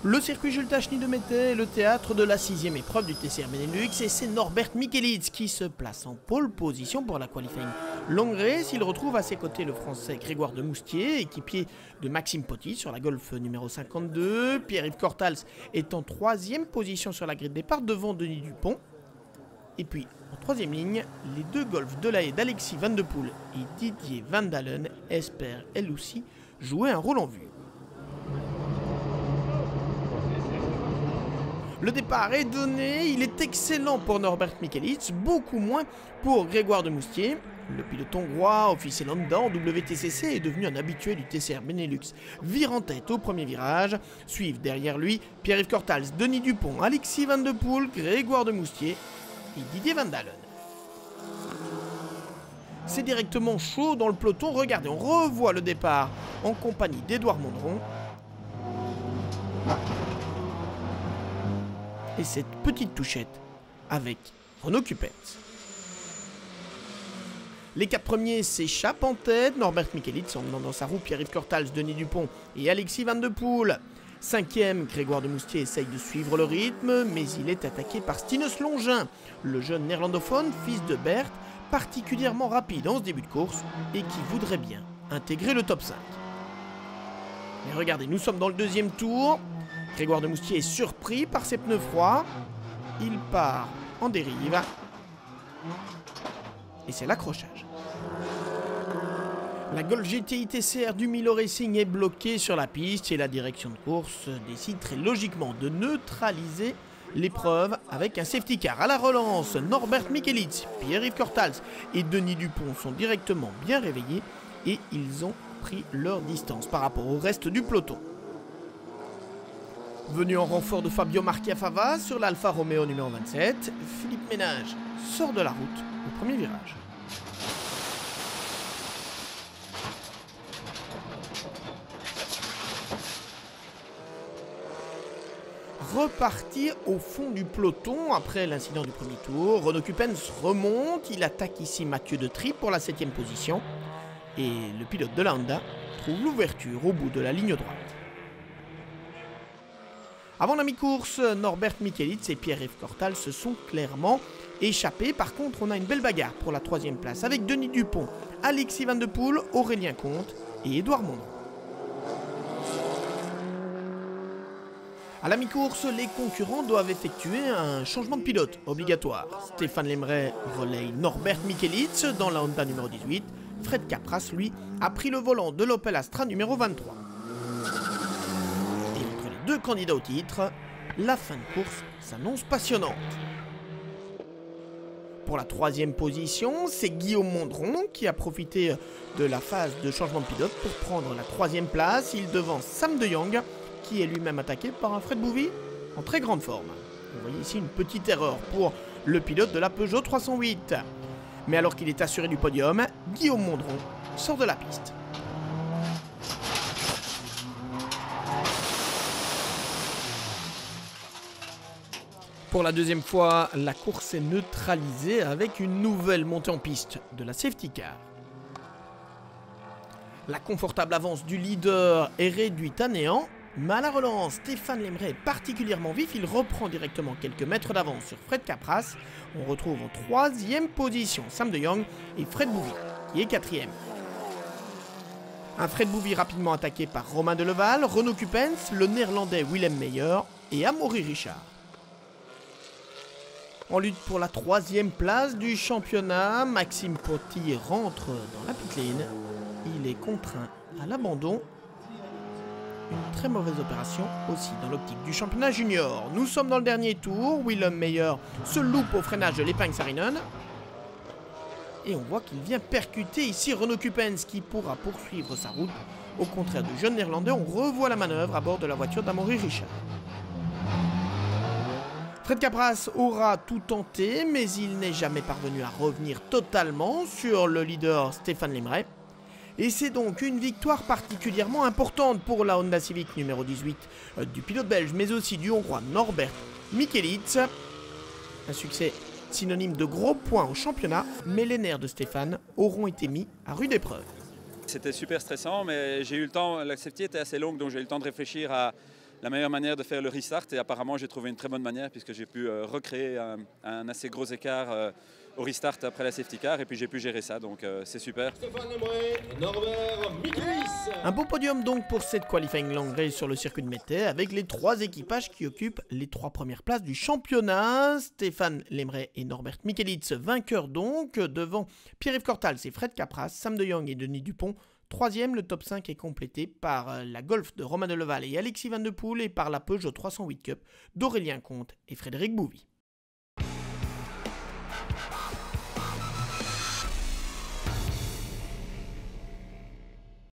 Le circuit Jules Tachny de Mettey est le théâtre de la 6e épreuve du TCR Benelux et c'est Norbert Mikelitz qui se place en pole position pour la qualifying longue race. Il retrouve à ses côtés le français Grégoire de Moustier, équipier de Maxime Potty sur la Golf numéro 52. Pierre-Yves Cortals est en 3e position sur la grille de départ devant Denis Dupont. Et puis en 3e ligne, les deux Golf de la Haye d'Alexis Van de Poel et Didier Van Dalen espèrent elles aussi jouer un rôle en vue. Le départ est donné, il est excellent pour Norbert Mikelitz, beaucoup moins pour Grégoire de Moustier. Le pilote hongrois, officiel lambda en WTCC, est devenu un habitué du TCR Benelux. Vire en tête au premier virage, suivent derrière lui Pierre-Yves Cortals, Denis Dupont, Alexis Van de Poel, Grégoire de Moustier et Didier Van Dalen. C'est directement chaud dans le peloton, regardez, on revoit le départ en compagnie d'Édouard Mondron. Et cette petite touchette avec Renaud Cupens. Les 4 premiers s'échappent en tête, Norbert Mikelitz emmenant dans sa roue Pierre-Yves Cortals, Denis Dupont et Alexis Van de Poel. 5e, Grégoire de Moustier essaye de suivre le rythme, mais il est attaqué par Stinus Longin, le jeune néerlandophone, fils de Bert, particulièrement rapide en ce début de course et qui voudrait bien intégrer le top 5. Mais regardez, nous sommes dans le 2e tour. Grégoire de Moustier est surpris par ses pneus froids. Il part en dérive. Et c'est l'accrochage. La Golf GTI TCR du Milo Racing est bloquée sur la piste et la direction de course décide très logiquement de neutraliser l'épreuve avec un safety car. À la relance, Norbert Mikelitz, Pierre-Yves Cortals et Denis Dupont sont directement bien réveillés et ils ont pris leur distance par rapport au reste du peloton. Venu en renfort de Fabio Marchiafava sur l'Alfa Romeo numéro 27, Philippe Ménage sort de la route au premier virage. Reparti au fond du peloton après l'incident du premier tour, Renaud Cupens remonte, il attaque ici Mathieu de Trie pour la 7e position et le pilote de la Honda trouve l'ouverture au bout de la ligne droite. Avant la mi-course, Norbert Mikelitz et Pierre-Yves Cortals se sont clairement échappés. Par contre, on a une belle bagarre pour la 3e place avec Denis Dupont, Alexis Van de Poel, Aurélien Comte et Édouard Mondron. À la mi-course, les concurrents doivent effectuer un changement de pilote obligatoire. Stéphane Lemray relaye Norbert Mikelitz dans la Honda numéro 18. Fred Capras, lui, a pris le volant de l'Opel Astra numéro 23. Deux candidats au titre, la fin de course s'annonce passionnante. Pour la 3e position, c'est Guillaume Mondron qui a profité de la phase de changement de pilote pour prendre la 3e place. Il devance Sam de Jong qui est lui-même attaqué par un Fred Bouvy en très grande forme. Vous voyez ici une petite erreur pour le pilote de la Peugeot 308. Mais alors qu'il est assuré du podium, Guillaume Mondron sort de la piste. Pour la 2e fois, la course est neutralisée avec une nouvelle montée en piste de la safety car. La confortable avance du leader est réduite à néant, mais à la relance, Stéphane Lemray est particulièrement vif, il reprend directement quelques mètres d'avance sur Fred Capras. On retrouve en 3e position Sam de Jong et Fred Bouvy, qui est 4e. Un Fred Bouvy rapidement attaqué par Romain Deleval, Renaud Cupens, le néerlandais Willem Meyer et Amaury Richard. En lutte pour la 3e place du championnat, Maxime Potty rentre dans la pit lane. Il est contraint à l'abandon. Une très mauvaise opération aussi dans l'optique du championnat junior. Nous sommes dans le dernier tour. Willem Meyer se loupe au freinage de l'Epingue Saarinen. Et on voit qu'il vient percuter ici Renaud Cupens qui pourra poursuivre sa route. Au contraire du jeune néerlandais, on revoit la manœuvre à bord de la voiture d'Amaury Richard. Fred Capras aura tout tenté, mais il n'est jamais parvenu à revenir totalement sur le leader Stéphane Lemray. Et c'est donc une victoire particulièrement importante pour la Honda Civic numéro 18 du pilote belge, mais aussi du hongrois Norbert Mikelitz. Un succès synonyme de gros points au championnat, mais les nerfs de Stéphane auront été mis à rude épreuve. C'était super stressant, mais j'ai eu le temps, la safety était assez longue, donc j'ai eu le temps de réfléchir à la meilleure manière de faire le restart et apparemment j'ai trouvé une très bonne manière puisque j'ai pu recréer un assez gros écart au restart après la safety car et puis j'ai pu gérer ça, donc c'est super. Un beau podium donc pour cette qualifying long race sur le circuit de Mettey avec les 3 équipages qui occupent les 3 premières places du championnat. Stéphane Lemray et Norbert Mikelitz vainqueurs donc devant Pierre-Yves Cortals et Fred Capras, Sam de Jong et Denis Dupont. Troisième, le top 5 est complété par la Golf de Romain Deleval et Alexis Van de Poel et par la Peugeot 308 Cup d'Aurélien Comte et Frédéric Bouvy.